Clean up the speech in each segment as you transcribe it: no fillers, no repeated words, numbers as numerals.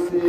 سے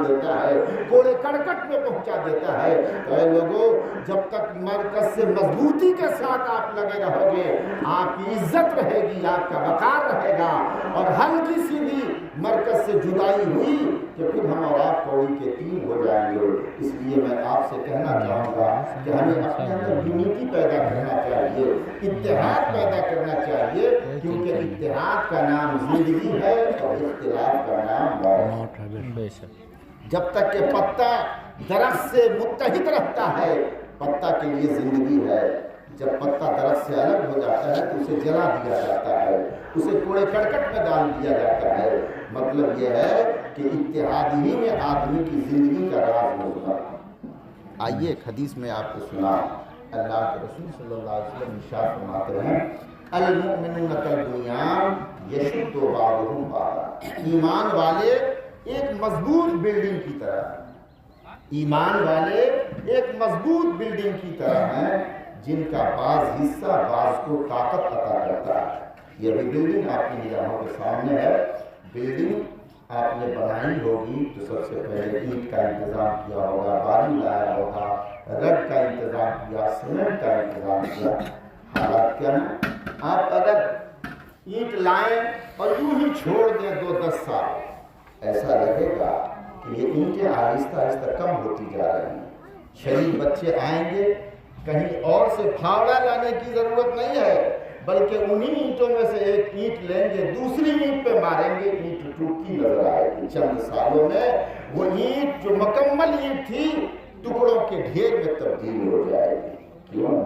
دیتا ہے، کوڑے کرکٹ میں پہنچا دیتا ہے۔ تو اے لوگوں، جب تک مرکز سے مضبوطی کے ساتھ آپ لگے رہو گے، آپ کی عزت رہے گی، آپ کا وقار رہے گا، اور ہلکی سی بھی مرکز سے جدائی ہوئی کہ پھر ہم اور آپ کوڑی کے تین ہو جائیں گے۔ اس لیے میں آپ سے کہنا چاہوں گا کہ ہمیں اپنے اندر یونٹی پیدا کرنا چاہیے، اتحاد پیدا کرنا چاہیے، کیونکہ اتحاد کا نام زندگی ہے اور اختلاف کا نام موت ہے۔ جب تک کہ پتا درخت سے متحد رہتا ہے، پتا کے لیے زندگی ہے۔ جب پتا درخت سے الگ ہو جاتا ہے تو اسے جلا دیا جاتا ہے، اسے کوڑے کرکٹ میں ڈال دیا جاتا ہے۔ مطلب یہ ہے کہ اتحاد ہی میں آدمی کی زندگی کا راز موجود ہے۔ آئیے ایک حدیث میں آپ کو سنا، اللہ کے رسول صلی اللہ علیہ وسلم ارشاد فرماتے ہیں، المؤمنون کالبنیان یشد بعضهم بعضا۔ ایمان والے ایک مضبوط بلڈنگ کی طرح ہیں، ایمان والے ایک مضبوط بلڈنگ کی طرح ہیں جن کا بعض حصہ بعض کو طاقت عطا کرتا ہے۔ یہ بھی بلڈنگ آپ کی نگاہوں کے سامنے ہے۔ بلڈنگ آپ نے بنائی ہوگی تو سب سے پہلے اینٹ کا انتظام کیا ہوگا، بالی لایا ہوگا، رڈ کا انتظام کیا، سیمنٹ کا انتظام کیا۔ حالات کیا ہیں؟ آپ اگر اینٹ لائیں اور یوں ہی چھوڑ دیں 2-10 سال، ایسا لگے گا کہ یہ اینٹیں آہستہ آہستہ کم ہوتی جا رہی ہیں۔ شریف بچے آئیں گے، کہیں اور سے پھاوڑا لانے کی ضرورت نہیں ہے، بلکہ انہی اینٹوں میں سے ایک اینٹ لیں گے، دوسری اینٹ پہ ماریں گے، اینٹ ٹوٹتی نظر آئے گی۔ چند سالوں میں وہ اینٹ جو مکمل اینٹ تھی ٹکڑوں کے ڈھیر میں تبدیل ہو جائے گی۔ کیوں؟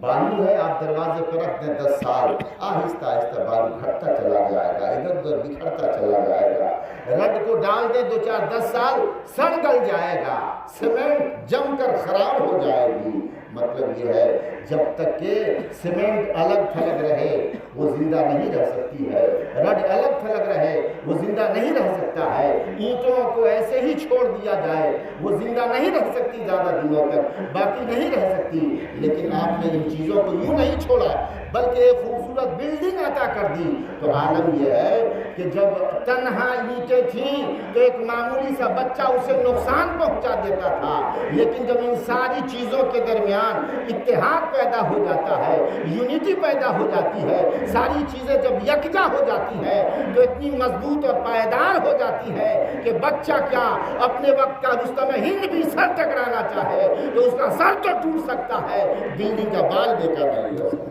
بالو ہے، آپ دروازے پر رکھ دیں 10 سال، آہستہ آہستہ بالو گھٹتا چلا جائے گا، ادھر ادھر بکھرتا چلا جائے گا۔ رڈ کو ڈال دیں 2-4-10 سال، سڑ گل جائے گا، سیمنٹ جم کر خراب ہو جائے گی۔ مطلب یہ ہے جب تک کہ سیمنٹ الگ تھلگ رہے وہ زندہ نہیں رہ سکتی ہے، رڈ الگ تھلگ رہے وہ زندہ نہیں رہ سکتا ہے، اینٹوں کو ایسے ہی چھوڑ دیا جائے وہ زندہ نہیں رہ سکتی زیادہ دنوں تک، باقی نہیں رہ سکتی۔ لیکن آپ نے ان چیزوں کو یوں نہیں چھوڑا بلکہ ایک خوبصورت بلڈنگ عطا کر دی۔ تو عالم یہ ہے کہ جب تنہا اینٹیں تھیں تو ایک معمولی سا بچہ اسے نقصان پہنچا دیتا تھا، لیکن جب ان ساری چیزوں کے درمیان اتحاد پیدا ہو جاتا ہے، یونٹی پیدا ہو جاتی ہے، ساری چیزیں جب یکجا ہو جاتی ہے تو اتنی مضبوط اور پائیدار ہو جاتی ہے کہ بچہ کیا اپنے وقت کا رستم ہند بھی سر ٹکرانا چاہے تو اس کا سر تو ٹوٹ سکتا ہے، بلڈنگ کا بال بیکار نہیں ہو سکتا۔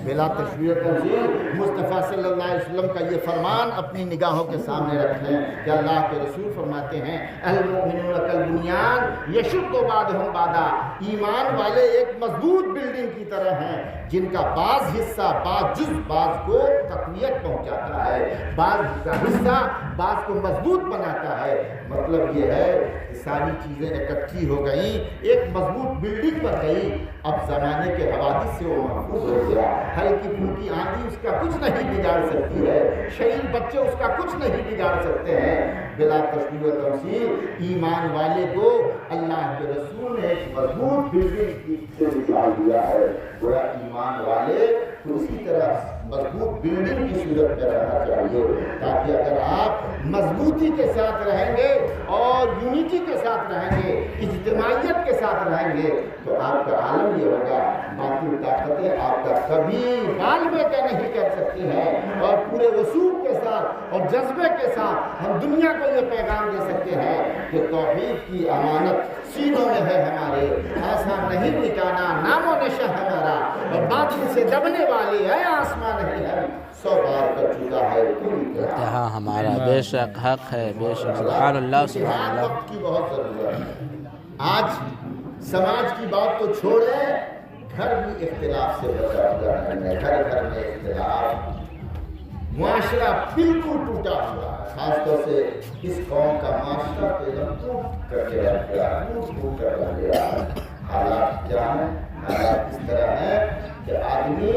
بلا تشویق تنظیر مصطفیٰ صلی اللہ علیہ وسلم کا یہ فرمان اپنی نگاہوں کے سامنے رکھیں کہ اللہ کے رسول فرماتے ہیں، المؤمنون کالبنیان یشد بعضهم بعضا۔ ایمان والے ایک مضبوط بلڈنگ کی طرح ہیں جن کا بعض حصہ بعض جز بعض کو تقویت پہنچاتا ہے، بعض کا حصہ بعض کو مضبوط بناتا ہے۔ مطلب یہ ہے کہ ساری چیزیں اکٹھی ہو گئیں، ایک مضبوط بلڈنگ بن گئی۔ اب زمانے کے حوادث سے وہ محفوظ ہو گیا، ہلکی پھلکی آندھی اس کا کچھ نہیں بگاڑ سکتی ہے، شہید بچے اس کا کچھ نہیں بگاڑ سکتے ہیں۔ بلا تشبیہ و تمثیل ایمان والے کو اللہ کے رسول نے ایک مضبوط بلڈنگ سے نکال دیا ہے۔ گویا ایمان والے تو اسی طرح مضبوط بلڈنگ کی صورت میں رہنا چاہیے، تاکہ اگر آپ مضبوطی کے ساتھ رہیں گے اور یونٹی کے ساتھ رہیں گے، اجتماعیت کے ساتھ رہیں گے تو آپ کا عالم یہ ہوگا باقی طاقتیں آپ کا کبھی غالبے کا نہیں کر سکتی ہیں، اور پورے وصول کے ساتھ اور جذبے کے ساتھ ہم دنیا کو یہ پیغام دے سکتے ہیں کہ توحید کی امانت سینوں میں ہے ہمارے، آسان نہیں مٹانا نام و نشہ ہمارا، اور باطل سے دبنے والی ہے آسمان نہیں ہے، 100 بار کر چکا ہے انتہا ہمارا، بے شک حق ہے، بے شک سبحان اللہ سبحان اللہ۔ وقت کی بہت ضرورت ہے۔ آج سماج کی بات تو چھوڑیں، گھر بھی اختلاف سے بچا ہوا ہے، گھر گھر میں اختلاف، معاشرہ بالکل ٹوٹا ہوا ہے، خاص طور سے اس قوم کا معاشرہ ٹوٹ کر کے رہ گیا، ٹوٹ کر رہ گیا۔ حالات کیا ہیں؟ حالات اس طرح ہیں کہ آدمی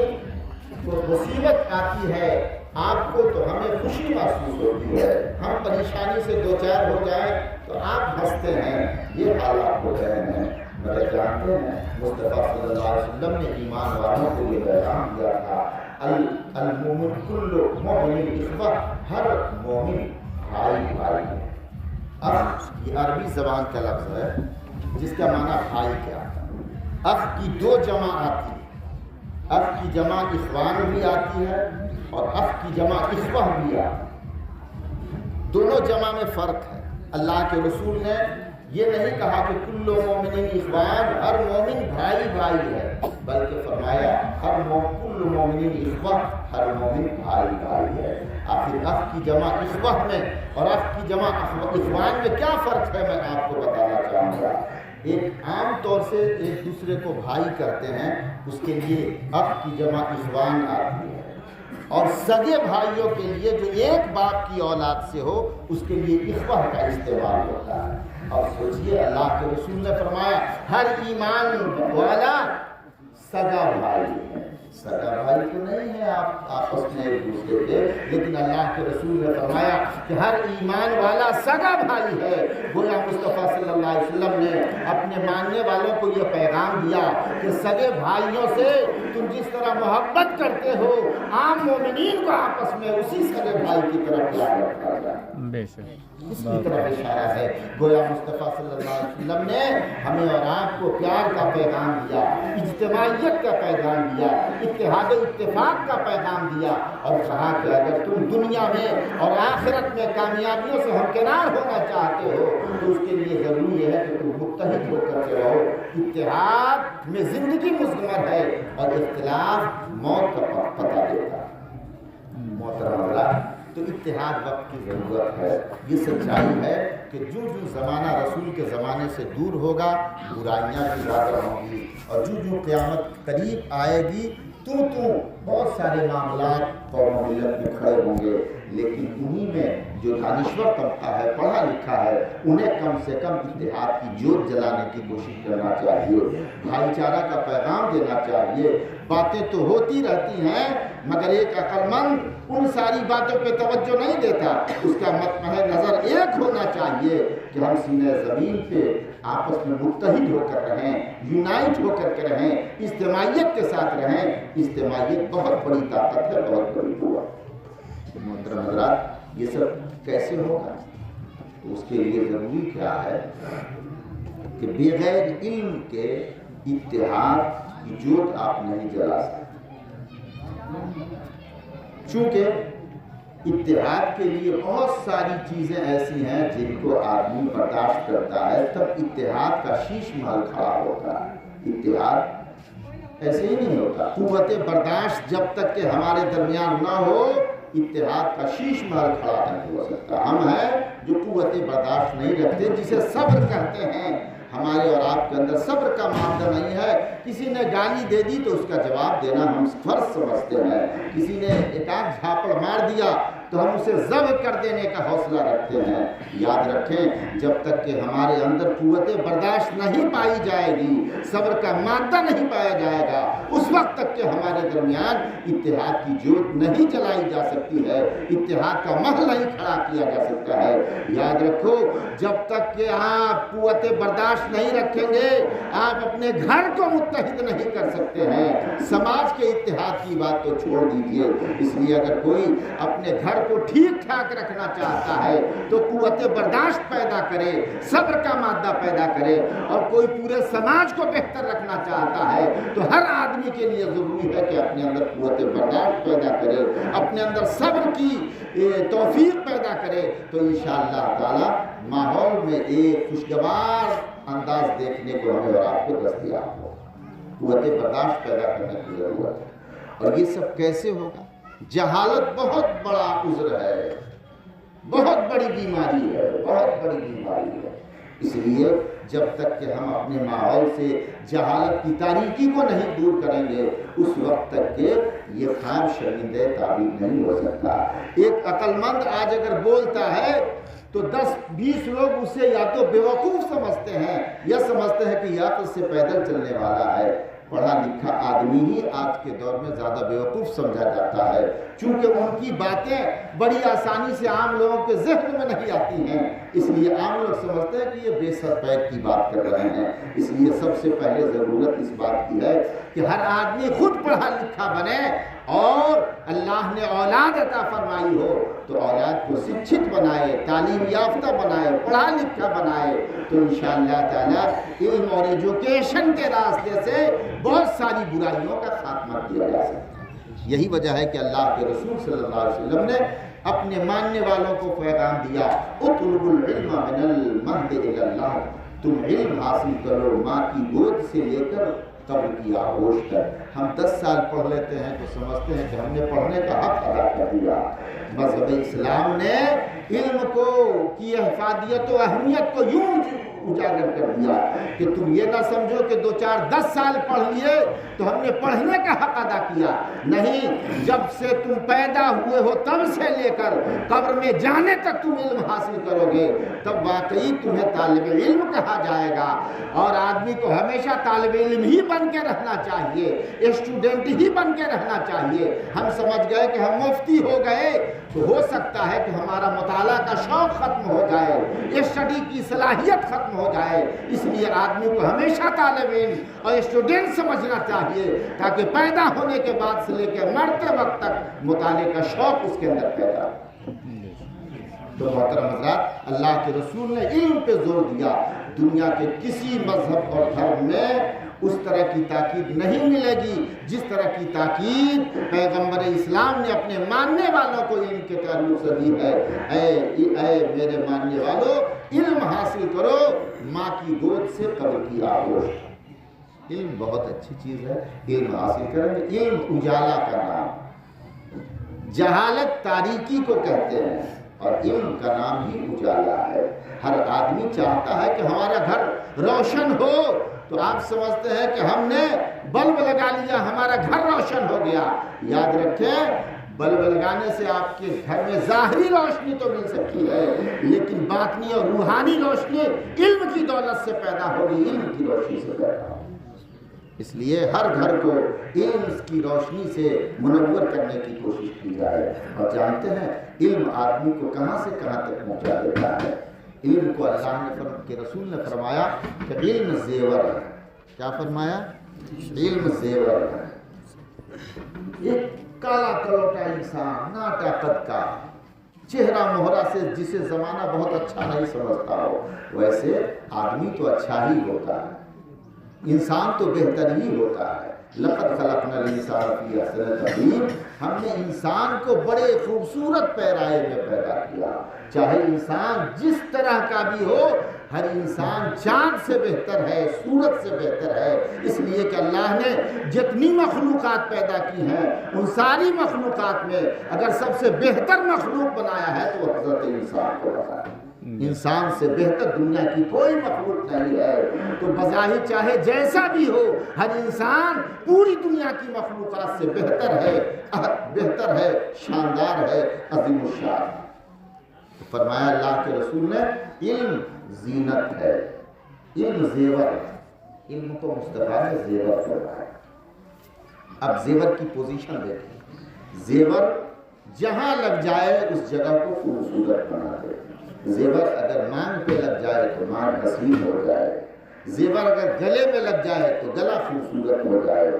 کو مصیبت آتی ہے، آپ کو تو ہمیں خوشی محسوس ہوتی ہے، ہم پریشانی سے دو چار ہو جائیں تو آپ ہنستے ہیں، یہ حالات ہو رہے ہیں۔ مگر جانتے ہیں مصطفیٰ صلی اللہ علیہ وسلم نے ایمان والوں کو یہ پیغام دیا تھا، المومن کل مومن اخوہ، ہر مومن بھائی بھائی ہے۔ اخ یہ عربی زبان کا لفظ ہے جس کا معنی بھائی کیا ہے۔ اخ کی دو جمع آتی ہے، اخ کی جمع اخوان بھی آتی ہے اور اخ کی جمع اخوہ بھی آتی ہے۔ دونوں جمع میں فرق ہے۔ اللہ کے رسول نے یہ نہیں کہا کہ کل مومن اخوان، ہر مومن بھائی بھائی ہے، بلکہ فرمایا کل مومن اخوہ، ہر مومن بھائی بھائی ہے۔ آخر اخ کی جمع اخوہ میں اور اخ کی جمع اخوان میں کیا فرق ہے، میں آپ کو بتانا چاہوں گا۔ ایک عام طور سے ایک دوسرے کو بھائی کرتے ہیں، اس کے لیے اخ کی جمع اخوان آتی ہے، اور سگے بھائیوں کے لیے جو ایک باپ کی اولاد سے ہو اس کے لیے اخوہ کا استعمال ہوتا ہے۔ اور سوچئے اللہ کے رسول نے فرمایا ہر ایمان والا سگا بھائی ہے۔ سگا بھائی تو نہیں ہے آپ آپس میں ایک دوسرے کے، لیکن اللہ کے رسول نے فرمایا کہ ہر ایمان والا سگا بھائی ہے۔ گویا مصطفیٰ صلی اللہ علیہ وسلم نے اپنے ماننے والوں کو یہ پیغام دیا کہ سگے بھائیوں سے تم جس طرح محبت کرتے ہو عام مومنین کو آپس میں اسی سگے بھائی کی طرف پیار رکھا جائے۔ اس کی طرف اشارہ ہے۔ گویا مصطفیٰ صلی اللہ علیہ وسلم نے ہمیں اور آپ کو پیار کا پیغام دیا، اجتماعیت کا پیغام دیا، اتحاد و اتفاق کا پیغام دیا، اور کہا کہ اگر تم دنیا میں اور آخرت میں کامیابیوں سے ہمکنار ہونا چاہتے ہو تو اس کے لیے ضروری ہے کہ تم متحد ہو کر کے رہو۔ اتحاد میں زندگی مضمر ہے اور اختلاف موت کا پتہ دیتا ہے۔ محترم حضرات، تو اتحاد وقت کی ضرورت ہے۔ یہ سچائی ہے کہ جو زمانہ رسول کے زمانے سے دور ہوگا برائیاں بھی زیادہ ہوں گی، اور جو قیامت قریب آئے گی تو بہت سارے معاملات قوم و ملت میں کھڑے ہوں گے، لیکن انہی میں جو دانشور طبقہ ہے، پڑھا لکھا ہے، انہیں کم سے کم اتحاد کی جوت جلانے کی کوشش کرنا چاہیے، بھائی چارہ کا پیغام دینا چاہیے۔ باتیں تو ہوتی رہتی ہیں مگر ایک عقل مند ان ساری باتوں پہ توجہ نہیں دیتا۔ اس کا مطمئن نظر ایک ہونا چاہیے کہ ہم سینہ زمین پہ آپس میں متحد ہو کر رہیں، یونائٹ ہو کر کے رہیں، اجتماعیت کے ساتھ رہیں۔ اجتماعیت بہت بڑی طاقت ہے، بہت بڑی قوت۔ محترم حضرات، یہ سب کیسے ہوگا؟ اس کے لیے ضروری کیا ہے کہ بغیر علم کے اتحاد کی جوت آپ نہیں جلا سکتے۔ چونکہ اتحاد کے لیے بہت ساری چیزیں ایسی ہیں جن کو آدمی برداشت کرتا ہے، تب اتحاد کا شیش محل کھڑا ہوتا ہے۔ اتحاد ایسے ہی نہیں ہوتا۔ قوت برداشت جب تک کہ ہمارے درمیان نہ ہو اتحاد کا شیش محل کھڑا نہیں ہو سکتا۔ ہم ہیں جو قوت برداشت نہیں رکھتے، جسے صبر کہتے ہیں۔ ہمارے اور آپ کے اندر صبر کا معاملہ نہیں ہے۔ کسی نے گالی دے دی تو اس کا جواب دینا ہم فرض سمجھتے ہیں، کسی نے ایک آدھ جھاپڑ مار دیا تو ہم اسے ضبط کر دینے کا حوصلہ رکھتے ہیں۔ یاد رکھیں جب تک کہ ہمارے اندر قوت برداشت نہیں پائی جائے گی، صبر کا مادہ نہیں پایا جائے گا، اس وقت تک کہ ہمارے درمیان اتحاد کی جوت نہیں جلائی جا سکتی ہے، اتحاد کا محل نہیں کھڑا کیا جا سکتا ہے۔ یاد رکھو جب تک کہ آپ قوت برداشت نہیں رکھیں گے آپ اپنے گھر کو متحد نہیں کر سکتے ہیں۔ سماج کے اتحاد کی بات تو چھوڑ دیجئے۔ اس لیے اگر کوئی اپنے گھر کو ٹھیک ٹھاک رکھنا چاہتا ہے تو قوت برداشت پیدا کرے، صبر کا مادہ پیدا کرے، اور کوئی پورے سماج کو بہتر رکھنا چاہتا ہے تو ہر آدمی کے لیے ضروری ہے کہ اپنے اندر قوت برداشت پیدا کرے، اپنے اندر صبر کی توفیق پیدا کرے، تو انشاءاللہ تعالی ماحول میں ایک خوشگوار انداز دیکھنے کو ہمیں اور آپ کو دستیاب ہو۔ قوت برداشت پیدا کرنے کی ضرورت ہے۔ اور یہ سب کیسے ہوگا؟ جہالت بہت بڑا عذر ہے، بہت بڑی بیماری ہے، بہت بڑی بیماری ہے۔ اس لیے جب تک کہ ہم اپنے ماحول سے جہالت کی تاریکی کو نہیں دور کریں گے اس وقت تک کہ یہ خواب شرمندہ تعبیر نہیں ہو سکتا۔ ایک عقل مند آج اگر بولتا ہے تو 10-20 لوگ اسے یا تو بیوقوف سمجھتے ہیں یا سمجھتے ہیں کہ یہ عقل سے پیدل چلنے والا ہے۔ پڑھا لکھا آدمی ہی آج کے دور میں زیادہ بیوقوف سمجھا جاتا ہے، چونکہ ان کی باتیں بڑی آسانی سے عام لوگوں کے ذہن میں نہیں آتی ہیں، اس لیے عام لوگ سمجھتے ہیں کہ یہ بے سر پیر کی بات کر رہے ہیں۔ اس لیے سب سے پہلے ضرورت اس بات کی ہے کہ ہر آدمی خود پڑھا لکھا بنے اور اللہ نے اولاد عطا فرمائی ہو تو اولاد کو شکشت بنائے، تعلیم یافتہ بنائے، پڑھا لکھا بنائے، تو انشاءاللہ تعالی علم اور ایجوکیشن کے راستے سے بہت ساری برائیوں کا خاتمہ کیا جا سکتا ہے۔ یہی وجہ ہے کہ اللہ کے رسول صلی اللہ علیہ وسلم نے اپنے ماننے والوں کو پیغام دیا، اطلبوا العلم من المہد الی اللہ، تم علم حاصل کرو ماں کی گود سے لے کر قبر کی آغوش تک۔ ہم 10 سال پڑھ لیتے ہیں تو سمجھتے ہیں کہ ہم نے پڑھنے کا حق ادا کر دیا۔ مذہب اسلام نے علم کو کی افادیت و اہمیت کو یوں اجاگر کر دیا کہ تم یہ نہ سمجھو کہ 2-4-10 سال پڑھ لیے تو ہم نے پڑھنے کا حق ادا کیا، نہیں، جب سے تم پیدا ہوئے ہو تب سے لے کر قبر میں جانے تک تم علم حاصل کرو گے، تب واقعی تمہیں طالب علم کہا جائے گا۔ اور آدمی کو ہمیشہ طالب علم ہی بن کے رہنا چاہیے، اسٹوڈنٹ ہی بن کے رہنا چاہیے۔ ہم سمجھ گئے کہ ہم مفتی ہو گئے تو ہو سکتا ہے کہ ہمارا مطالعہ کا شوق ختم ہو جائے، اسٹڈی کی صلاحیت ختم ہو جائے، اس لیے آدمی کو ہمیشہ طالب علم اور اسٹوڈنٹ سمجھنا چاہیے تاکہ پیدا ہونے کے بعد سے لے کے مرتے وقت تک مطالعے کا شوق اس کے اندر پیدا ہو۔ تو محترم حضرات، اللہ کے رسول نے علم پہ زور دیا۔ دنیا کے کسی مذہب اور دھرم میں اس طرح کی تاکید نہیں ملے گی جس طرح کی تاکید پیغمبر اسلام نے اپنے ماننے والوں کو علم کے تعلق سے دی ہے۔ اے میرے ماننے والوں، علم حاصل کرو ماں کی گود سے قبر کی آغوش۔ علم بہت اچھی چیز ہے، علم حاصل کریں گے۔ علم اجالا کا نام، جہالت تاریکی کو کہتے ہیں اور علم کا نام ہی اجالا ہے۔ ہر آدمی چاہتا ہے کہ ہمارا گھر روشن ہو، تو آپ سمجھتے ہیں کہ ہم نے بلب لگا لیا ہمارا گھر روشن ہو گیا۔ یاد رکھیں، بلب لگانے سے آپ کے گھر میں ظاہری روشنی تو مل سکتی ہے، لیکن باطنی اور روحانی روشنی علم کی دولت سے پیدا ہوگی، علم کی روشنی سے پیدا ہوگی۔ اس لیے ہر گھر کو علم کی روشنی سے منور کرنے کی کوشش کی جائے۔ اور جانتے ہیں علم آدمی کو کہاں سے کہاں تک پہنچا دیتا ہے۔ علم کو اللہ کے رسول نے فرمایا کہ علم زیور ہے۔ کیا فرمایا؟ علم زیور ہے۔ ایک کالا کلوٹا انسان، ناٹا قد کا، چہرہ مہرہ سے جسے زمانہ بہت اچھا نہیں سمجھتا ہو، ویسے آدمی تو اچھا ہی ہوتا ہے، انسان تو بہتر ہی ہوتا ہے۔ لقد خلقنا الانسان فی احسن تقویم، ہم نے انسان کو بڑے خوبصورت پیرائے میں پیدا کیا۔ چاہے انسان جس طرح کا بھی ہو، ہر انسان چاند سے بہتر ہے، سورج سے بہتر ہے، اس لیے کہ اللہ نے جتنی مخلوقات پیدا کی ہیں ان ساری مخلوقات میں اگر سب سے بہتر مخلوق بنایا ہے تو وہ حضرت انسان کو بنایا ہے۔ انسان سے بہتر دنیا کی کوئی مخلوق نہیں ہے۔ تو بظاہر چاہے جیسا بھی ہو، ہر انسان پوری دنیا کی مخلوقات سے بہتر ہے، شاندار ہے، عظیم الشان۔ فرمایا اللہ کے رسول نے علم زینت ہے، علم زیور ہے۔ علم کو مصطفیٰ نے زیور فرمایا۔ اب زیور کی پوزیشن دیکھیں، زیور جہاں لگ جائے اس جگہ کو خوبصورت بنا دے۔ زیور اگر مانگ پہ لگ جائے تو مانگ حسین ہو جائے، زیور اگر گلے میں لگ جائے تو گلا خوبصورت ہو جائے،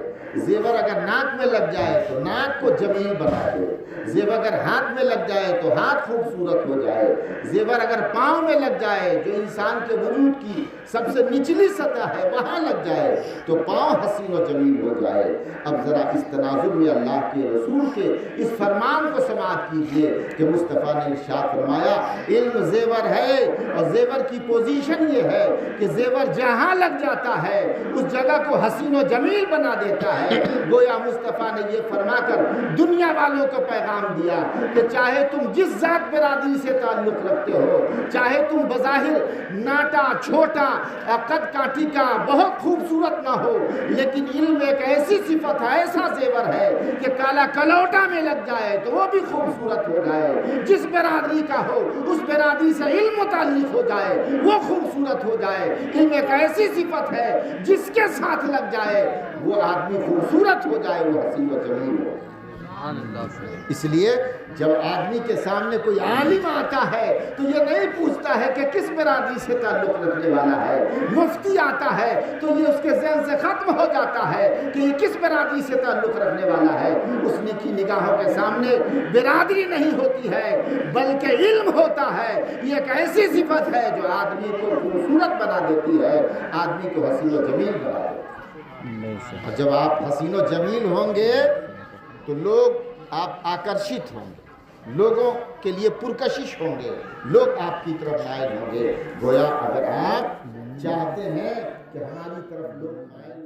زیور اگر ناک میں لگ جائے تو ناک کو جمیل بنا دے، زیور اگر ہاتھ میں لگ جائے تو ہاتھ خوبصورت ہو جائے، زیور اگر پاؤں میں لگ جائے جو انسان کے وجود کی سب سے نچلی سطح ہے وہاں لگ جائے تو پاؤں حسین و جمیل ہو جائے۔ اب ذرا اس تناظر میں اللہ کے رسول کے اس فرمان کو سماعت کیجئے کہ مصطفیٰ نے ارشاد فرمایا علم زیور ہے، اور زیور کی پوزیشن یہ ہے کہ زیور جہاں لگ جاتا ہے اس جگہ کو حسین و جمیل بنا دیتا ہے۔ گویا مصطفیٰ نے یہ فرما کر دنیا والوں کو پیغام دیا کہ چاہے تم جس ذات برادری سے تعلق رکھتے ہو، چاہے تم بظاہر ناٹا چھوٹا قد کاٹی کا بہت خوبصورت نہ ہو، لیکن علم ایک ایسی صفت ہے، ایسا زیور ہے کہ کالا کلوٹا میں لگ جائے تو وہ بھی خوبصورت ہو جائے۔ جس برادری کا ہو اس برادری سے علم متعلق ہو جائے وہ خوبصورت ہو جائے۔ علم ایک ایسی صفت ہے جس کے ساتھ لگ جائے وہ آدمی خوبصورت ہو جائے، وہ حسین و جمیل ہو۔ اس لیے جب آدمی کے سامنے کوئی عالم آتا ہے تو یہ نہیں پوچھتا ہے کہ کس برادری سے تعلق رکھنے والا ہے، مفتی آتا ہے تو یہ اس کے ذہن سے ختم ہو جاتا ہے کہ یہ کس برادری سے تعلق رکھنے والا ہے۔ اس نے کی نگاہوں کے سامنے برادری نہیں ہوتی ہے بلکہ علم ہوتا ہے۔ یہ ایک ایسی صفت ہے جو آدمی کو خوبصورت بنا دیتی ہے، آدمی کو حسین و جمیل بنا دیتی ہے۔ اور جب آپ حسین و جمیل ہوں گے تو لوگ آپ آکرشت ہوں گے، لوگوں کے لیے پرکشش ہوں گے، لوگ آپ کی طرف مائل ہوں گے۔ گویا اگر آپ چاہتے ہیں کہ ہماری طرف لوگ مائل